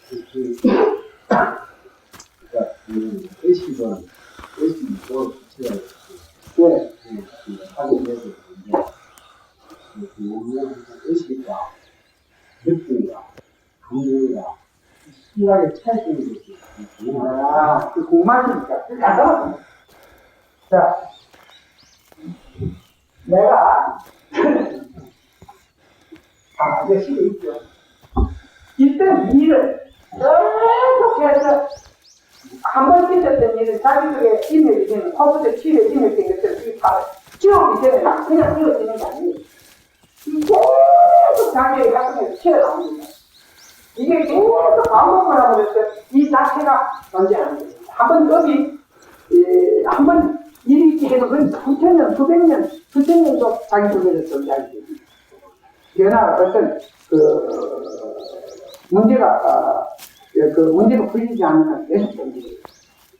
그러니까 의식은 또 제가 꽤 하게 돼서 그런데 의식과 느낌과 감정과 심하게 차이되는 것이 그 공말이니까. 자, 내가 이제 시도 있죠. 일단 일을 계속해서 한번 있었던 일은 자기 속에 인맥이 되는 허브도 치료 인맥이 된 것처럼 다 지워기 전에 그냥 지워지는 게 아니에요. 계속 자기의 활동에서 튀어나옵니다. 이게 계속 반복을 하고 있어요. 이 자체가 존재하는 거예요. 한번 업이 한번 일이 있게 해서 그건 수천 년, 수백 년, 수천 년도 자기 속에서 존재하게 됩니다. 그러나 어떤 문제가 풀리지 않으면 계속 존재해요.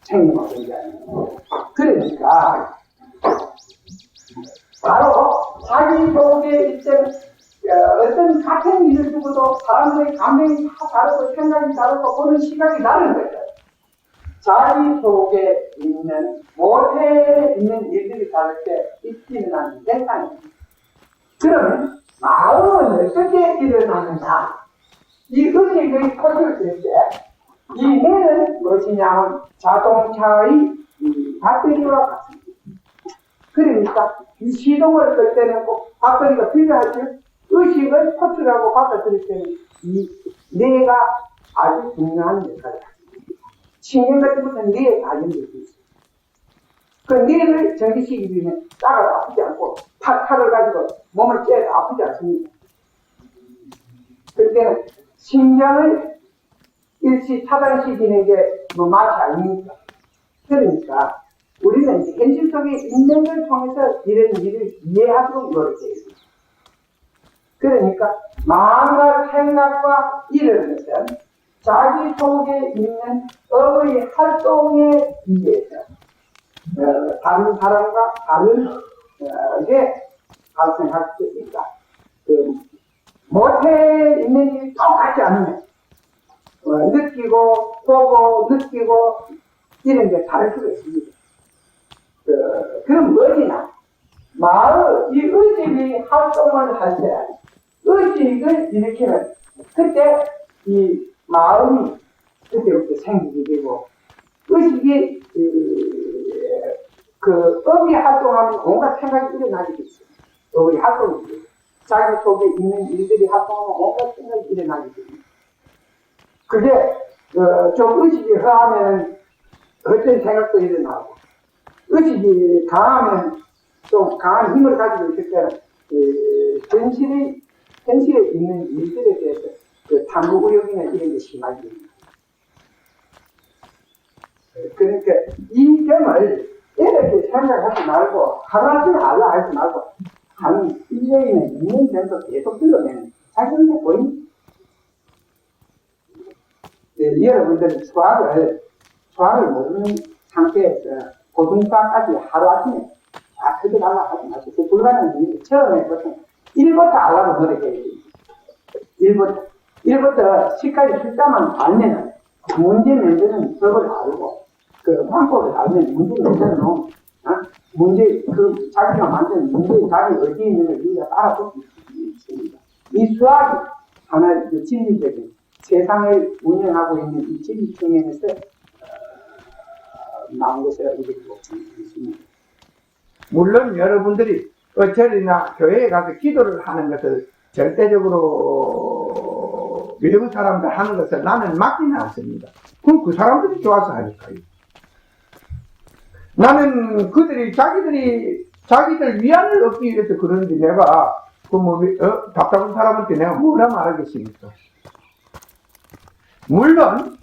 생명과 존재하는 거예요. 그러니까 바로 자기 속에 있던 어떤 같은 일을 두고도 사람들의 감정이 다 다르고 생각이 다르고 보는 시각이 다른 거죠. 자기 속에 있는 모태에 있는 일들이 다를 때 일어나는 대상입니다. 그러면 마음은 어떻게 일어나느냐? 이 의식의 코드를 쓸 때 이 뇌는 무엇이냐면 자동차의 배터리와 같습니다. 그러니까 이 시동을 끌 때는 꼭 배터리가 필요하죠. 의식을 포출하고 받아들일 때는 이 뇌가 아주 중요한 역할을 합니다. 신경 같은 것은 뇌에 관련되어 있어요. 그 뇌를 전기시키기 위해 따가도 아프지 않고 칼을 가지고 몸을 째도 아프지 않습니다. 그럴 때는 심장을 일시 차단시키는 게 맛이 아닙니까? 그러니까 우리는 현실 속에 있는 걸 통해서 이런 일을 이해하도록 노력해야 됩니다. 그러니까 마음과 생각과 이런 것은 자기 속에 있는 업의 활동에 의해서 다른 사람과 다르게 발생할 수 있다. 모태에 있는 일이 똑같지 않으면 느끼고 보고 느끼고 이런 게 다를 수가 있습니다. 그럼 뭐지나 마음, 이 의식이 활동을 할 때 의식을 일으키면 그때 이 마음이 그때부터 생기게 되고 의식이 업이 활동하면 온갖 생각이 일어나게 되죠. 업이 활동이 돼요. 자기 속에 있는 일들이 활동하면 온갖 생각이 일어나게 됩니다. 그게 좀 의식이 허하면 어떤 생각도 일어나고 의식이 강하면 좀 강한 힘을 가지고 있을 때는 현실에 있는 일들에 대해서 탐구 의욕이나 이런 게 심하게 됩니다. 그러니까 이 점을 이렇게 생각하지 말고 하루아침에 알라 하지 말고 한 1년이나 2년 정도 계속 들으면 자기 눈에 보입니다. 여러분들은 수학을 모르는 상태에서 고등과까지 하루아침에 다 터득하려고 하지 마시고 불가능한 일이 처음에 보통 1부터 알라고 노력해야 됩니다. 1부터 10까지 숫자만 알면 문제 만드는 법을 알고 방법을 알면 문제 만드는 문제 자기가 만든 문제의 답이 어디에 있는가 우리가 알아볼 수 있습니다. 이 수학이 하나의 진리적인 세상을 운영하고 있는 이 진리 측면에서 나온 것이라고 이렇게 볼 수 있습니다. 물론 여러분들이 절이나 교회에 가서 기도를 하는 것을 절대적으로 외국 사람들 하는 것을 나는 막지는 않습니다. 그럼 그 사람들이 좋아서 하니까요. 나는 그들이 자기들 위안을 얻기 위해서 그러는데 내가 답답한 사람한테 내가 뭐라 말하겠습니까? 물론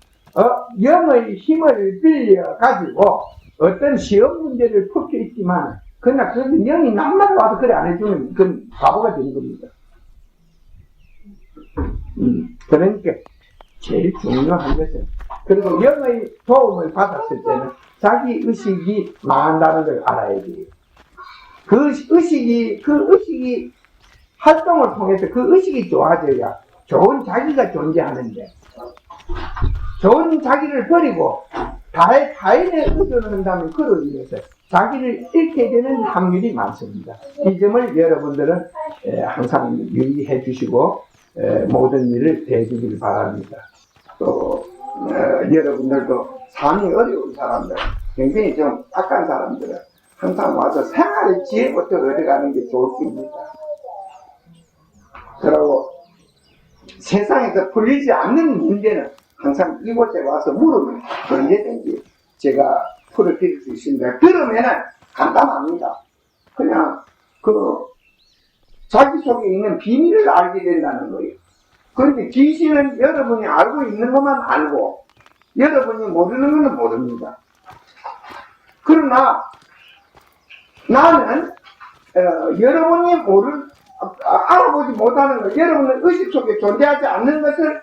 영의 힘을 빌려 가지고 어떤 시험 문제를 풀 수 있지만 그러나 그것은 영이 남마다 와서 그래 안 해주면 그건 바보가 되는 겁니다. 그러니까 제일 중요한 것은 그리고 영의 도움을 받았을 때는 자기 의식이 망한다는 걸 알아야 돼요. 그 의식이 활동을 통해서 그 의식이 좋아져야 좋은 자기가 존재하는데 좋은 자기를 버리고 타인에 의존을 한다면 그로 인해서 자기를 잃게 되는 확률이 많습니다. 이 점을 여러분들은 항상 유의해 주시고 모든 일을 대해주기를 바랍니다. 또 여러분들도 삶이 어려운 사람들, 굉장히 좀 악한 사람들은 항상 와서 생활의 지혜부터 얻어가는 게 좋습니다. 그리고 세상에서 풀리지 않는 문제는 항상 이곳에 와서 물으면 언제든지 제가 풀어드릴 수 있습니다. 그러면은 간단합니다. 그냥 자기 속에 있는 비밀을 알게 된다는 거예요. 그런데 귀신은 여러분이 알고 있는 것만 알고 여러분이 모르는 것은 모릅니다. 그러나 나는 여러분이 알아보지 못하는 것, 여러분의 의식 속에 존재하지 않는 것을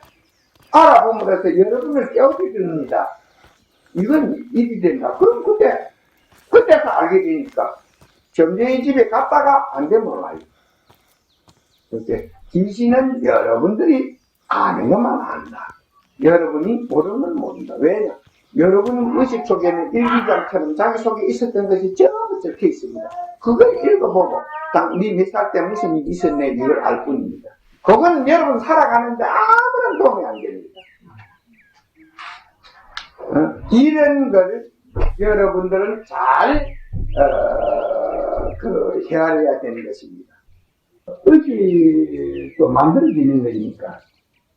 알아봄으로써 여러분을 깨우쳐줍니다. 이건 일이 된다. 그럼 그때서 알게 되니까 점쟁이 집에 갔다가 안 되면 와요. 그렇게 귀신은 여러분들이 아는 것만 안다. 여러분이 모르는 건 모른다. 왜냐? 여러분 의식 속에는 일기장처럼 자기 속에 있었던 것이 전부 적혀 있습니다. 그걸 읽어보고 네 몇 살 때 무슨 일이 있었네 이걸 알 뿐입니다. 그거는 여러분 살아가는데 아무런 도움이 안 됩니다. 이런 걸 여러분들은 잘 헤아려야 되는 것입니다. 의식도 만들어지는 거니까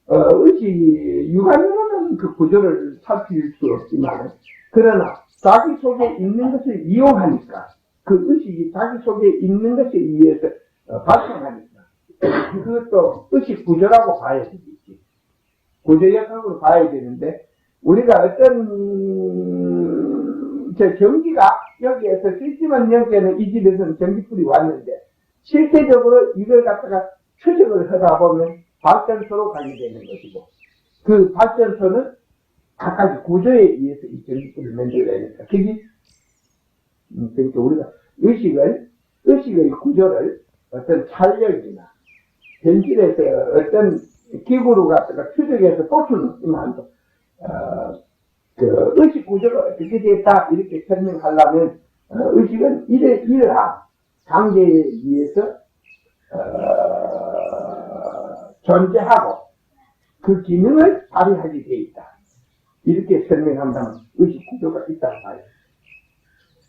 의식 육안으로는 그 구조를 살필 수 없지만 그러나 자기 속에 있는 것을 이용하니까 그 의식이 자기 속에 있는 것에 의해서 발생하니까 그것도 의식 구조라고 봐야 되겠지. 구조역학으로 봐야 되는데 우리가 어떤 전기가 여기에서 쓰지만 여기에는 이 집에서는 전기불이 왔는데 실제적으로 이걸 갖다가 추적을 하다 보면 발전소로 가게 되는 것이고 그 발전소는 각가지 구조에 의해서 이 전기불을 만들어내니까 그러니까 우리가 의식의 구조를 어떤 찰력이나 현실에서 어떤 기구로 갖다가 추적해서 볼 수는 없지만 의식 구조가 어떻게 됐다 이렇게 설명하려면 의식은 이러한 관계에 의해서 존재하고 그 기능을 발휘하게 되어 있다. 이렇게 설명한다면 의식 구조가 있다고 봐요.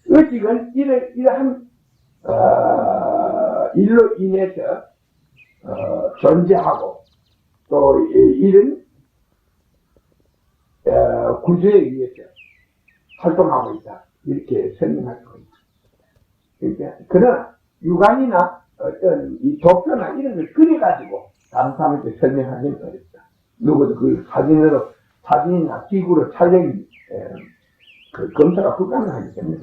의식은 이러한 일로 인해서 존재하고 또 이런 구조에 의해서 활동하고 있다. 이렇게 설명할 수가 있다. 그러나 육안이나 어떤 이 도표나 이런 걸 그려가지고 다른 사람한테 설명하기는 어렵다. 누구도 그 사진이나 기구로 촬영이 검사가 불가능하기 때문에